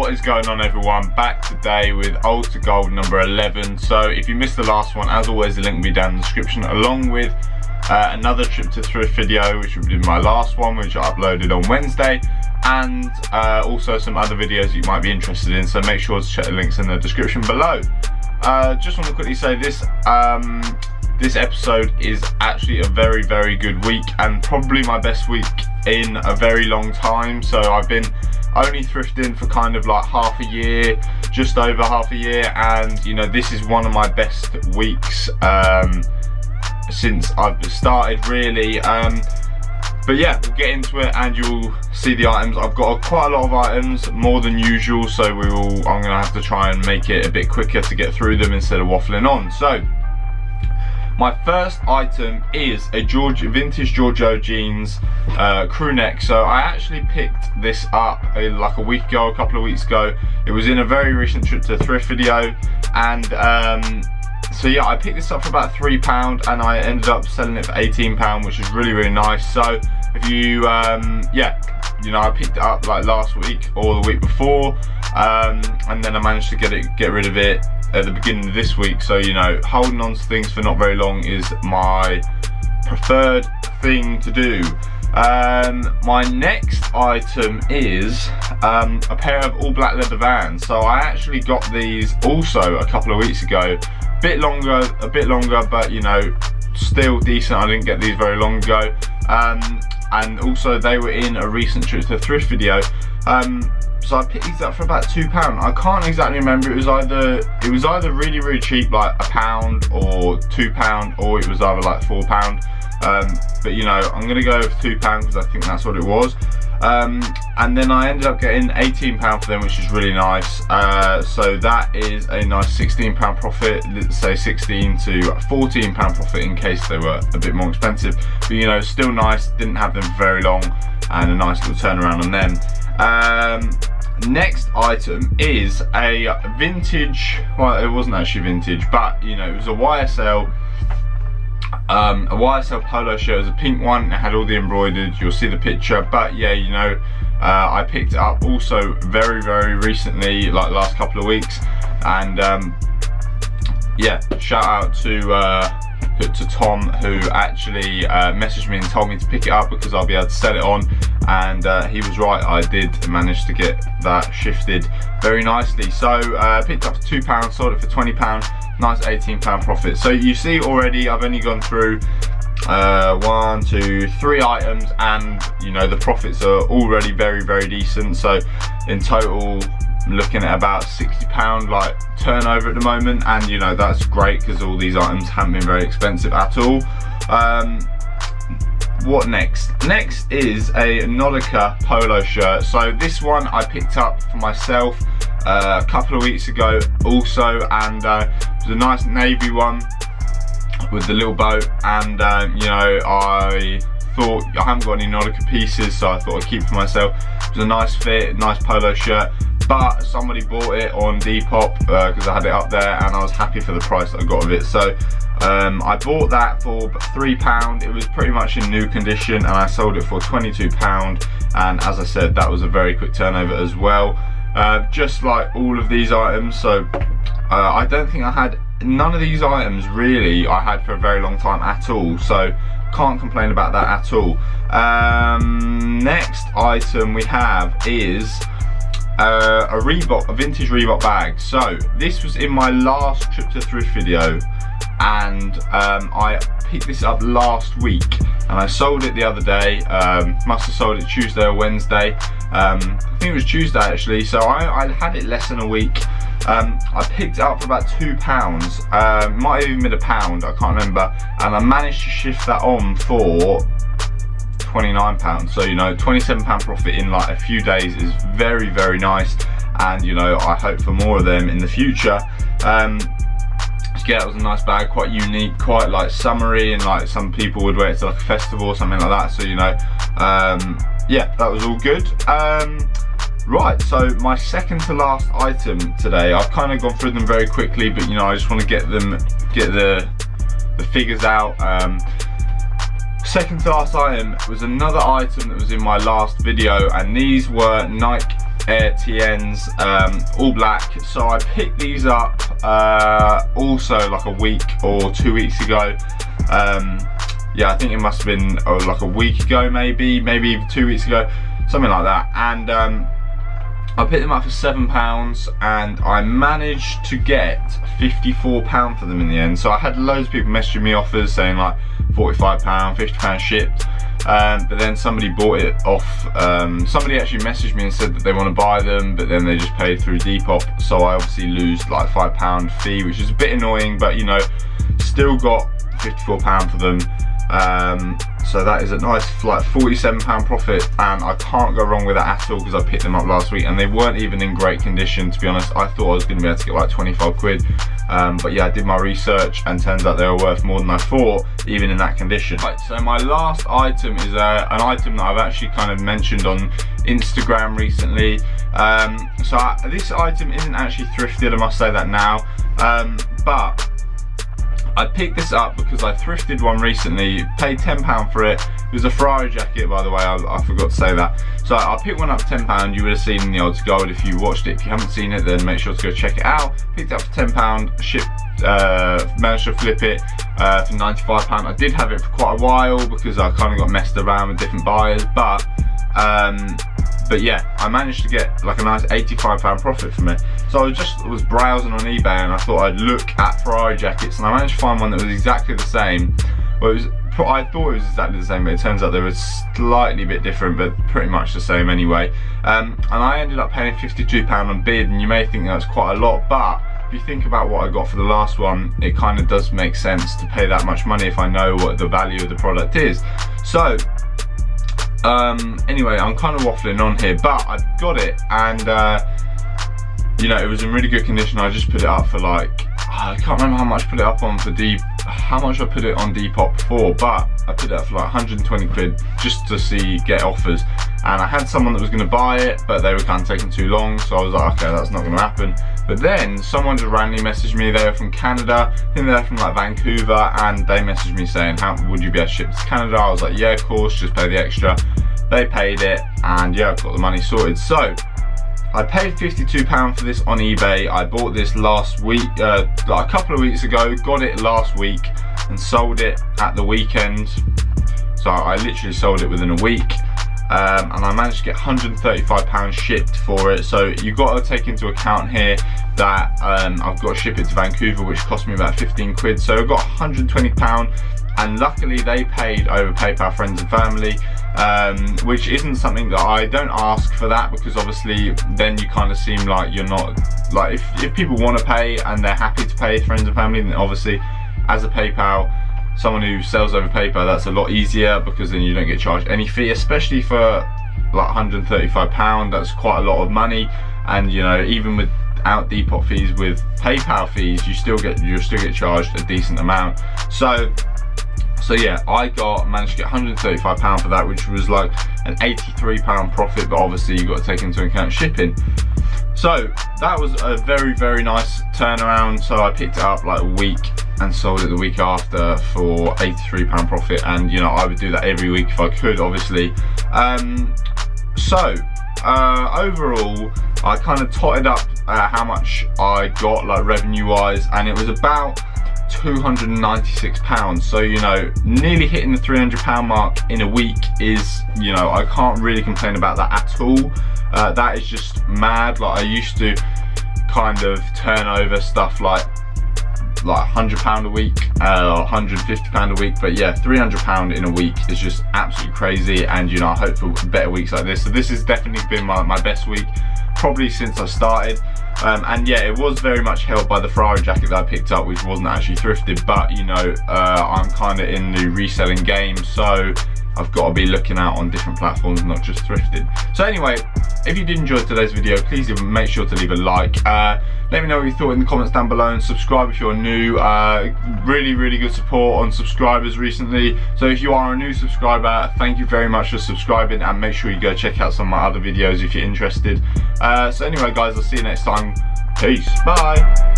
What is going on, everyone? Back today with Old to Gold number 11. So if you missed the last one, as always, the link will be down in the description, along with another trip to thrift video, which will be my last one, which I uploaded on Wednesday, and also some other videos you might be interested in. So make sure to check the links in the description below. Just want to quickly say this. This episode is actually a very, very good week, and probably my best week in a very long time. So I've been only thrifting for kind of like half a year, just over half a year, and you know, this is one of my best weeks since I've started, really. But yeah, we'll get into it and you'll see the items. I've got quite a lot of items, more than usual, so I'm gonna have to try and make it a bit quicker to get through them instead of waffling on. So my first item is a vintage Giorgio Jeans crew neck. So I actually picked this up like a couple of weeks ago. It was in a very recent trip to thrift video, and so yeah, I picked this up for about £3 and I ended up selling it for £18, which is really, really nice. So if you yeah, you know, I picked it up like last week or the week before, and then I managed to get rid of it at the beginning of this week. So, you know, holding on to things for not very long is my preferred thing to do. My next item is a pair of all black leather Vans. So I actually got these also a couple of weeks ago. A bit longer, but you know, still decent. I didn't get these very long ago. And also they were in a recent trip to thrift video. So I picked these up for about £2. I can't exactly remember. It was either really, really cheap, like £1 or £2, or it was either like £4. But you know, I'm gonna go with £2 because I think that's what it was. And then I ended up getting £18 for them, which is really nice. So that is a nice £16 profit. Let's say 16 to £14 profit in case they were a bit more expensive. But you know, still nice. Didn't have them for very long, and a nice little turnaround on them. Next item is a vintage, well, it wasn't actually vintage, but you know, it was a YSL polo shirt. It was a pink one. It had all the embroidered, you'll see the picture. But yeah, you know, I picked it up also very, very recently, like the last couple of weeks. And yeah, shout out to Tom, who actually messaged me and told me to pick it up because I'll be able to sell it on, and he was right. I did manage to get that shifted very nicely. So picked up for £2, sold it for £20, nice £18 profit. So you see already I've only gone through 1, 2, 3 items, and you know, the profits are already very, very decent. So in total, I'm looking at about £60 like turnover at the moment, and you know, that's great because all these items haven't been very expensive at all. What next? Next is a Nautica polo shirt. So this one I picked up for myself a couple of weeks ago also, and it was a nice navy one with the little bow, and you know, I thought I haven't got any Nautica pieces, so I thought I'd keep it for myself. It was a nice fit, nice polo shirt, but somebody bought it on Depop because I had it up there, and I was happy for the price that I got of it. So I bought that for £3. It was pretty much in new condition, and I sold it for £22. And as I said, that was a very quick turnover as well, just like all of these items. So I don't think I had none of these items really I had for a very long time at all, so can't complain about that at all. Next item we have is a vintage Reebok bag. So this was in my last trip to thrift video, and I picked this up last week and I sold it the other day. Must have sold it Tuesday or Wednesday. I think it was Tuesday actually, so I had it less than a week. I picked it up for about £2, might have even been £1, I can't remember, and I managed to shift that on for £29. So you know, £27 profit in like a few days is very, very nice, and you know, I hope for more of them in the future. Yeah, it was a nice bag, quite unique, quite like summery, and like some people would wear it to like a festival or something like that. So you know, yeah, that was all good. Right, so my second to last item today, I've kind of gone through them very quickly, but you know, I just want to get the figures out. Second to last item was another item that was in my last video, and these were Nike Air TNs, all black. So I picked these up also like a week or 2 weeks ago. Yeah, I think it must have been like a week ago, maybe even 2 weeks ago, something like that. And I picked them up for £7 and I managed to get £54 for them in the end. So I had loads of people messaging me offers saying like £45, £50 shipped. But then somebody bought it off, somebody actually messaged me and said that they want to buy them, but then they just paid through Depop, so I obviously lose like £5 fee, which is a bit annoying, but you know, still got £54 for them. So that is a nice like £47 profit, and I can't go wrong with that at all because I picked them up last week and they weren't even in great condition, to be honest. I thought I was going to be able to get like 25 quid, but yeah, I did my research and turns out they were worth more than I thought, even in that condition. Right, so my last item is an item that I've actually kind of mentioned on Instagram recently. This item isn't actually thrifted, I must say that now, but I picked this up because I thrifted one recently, paid £10 for it. It was a Ferrari jacket, by the way, I forgot to say that. So I picked one up for £10, you would have seen in the Old to Gold if you watched it. If you haven't seen it, then make sure to go check it out. Picked it up for £10, shipped, managed to flip it for £95. I did have it for quite a while because I kind of got messed around with different buyers, but yeah, I managed to get like a nice £85 profit from it. So I was browsing on eBay and I thought I'd look at Ferrari jackets, and I managed to find one that was exactly the same. Well, I thought it was exactly the same, but it turns out they were slightly bit different, but pretty much the same anyway. And I ended up paying £52 on bid, and you may think that's quite a lot, but if you think about what I got for the last one, it kind of does make sense to pay that much money if I know what the value of the product is. So anyway, I'm kind of waffling on here, but I got it, and you know, it was in really good condition. I just put it up for like, I can't remember how much I put it up on for how much I put it on Depop for, but I put it up for like 120 quid just to get offers. And I had someone that was going to buy it, but they were kind of taking too long, so I was like, okay, that's not going to happen. But then someone just randomly messaged me. They were from Canada, I think they're from like Vancouver, and they messaged me saying, how would you be able to ship to Canada? I was like, yeah, of course, just pay the extra. They paid it, and yeah, I've got the money sorted. So I paid £52 for this on eBay. I bought this last week, like a couple of weeks ago, got it last week and sold it at the weekend. So I literally sold it within a week, and I managed to get £135 shipped for it. So you've got to take into account here that I've got to ship it to Vancouver, which cost me about 15 quid. So I got £120, and luckily they paid over PayPal friends and family, which isn't something that I don't ask for that, because obviously then you kind of seem like you're not, like if people want to pay and they're happy to pay friends and family, then obviously as a PayPal, someone who sells over PayPal, that's a lot easier, because then you don't get charged any fee, especially for like £135. That's quite a lot of money, and you know, even without Depop fees, with PayPal fees, you still get charged a decent amount. So yeah, I managed to get £135 for that, which was like an £83 profit, but obviously you've got to take into account shipping. So that was a very, very nice turnaround. So I picked it up like a week and sold it the week after for £83 profit, and you know, I would do that every week if I could, obviously. Overall, I kind of totted up how much I got like revenue wise, and it was about £296. So you know, nearly hitting the £300 mark in a week is, you know, I can't really complain about that at all. That is just mad. Like I used to kind of turn over stuff like £100 a week, or £150 a week, but yeah, £300 in a week is just absolutely crazy. And you know, I hope for better weeks like this. So this has definitely been my best week probably since I started. And yeah, it was very much helped by the Ferrari jacket that I picked up, which wasn't actually thrifted, but you know, I'm kind of in the reselling game, so I've got to be looking out on different platforms, not just thrifted. So anyway, if you did enjoy today's video, please make sure to leave a like. Let me know what you thought in the comments down below, and subscribe if you're new. Really, really good support on subscribers recently. So if you are a new subscriber, thank you very much for subscribing, and make sure you go check out some of my other videos if you're interested. So anyway guys, I'll see you next time. Peace, bye.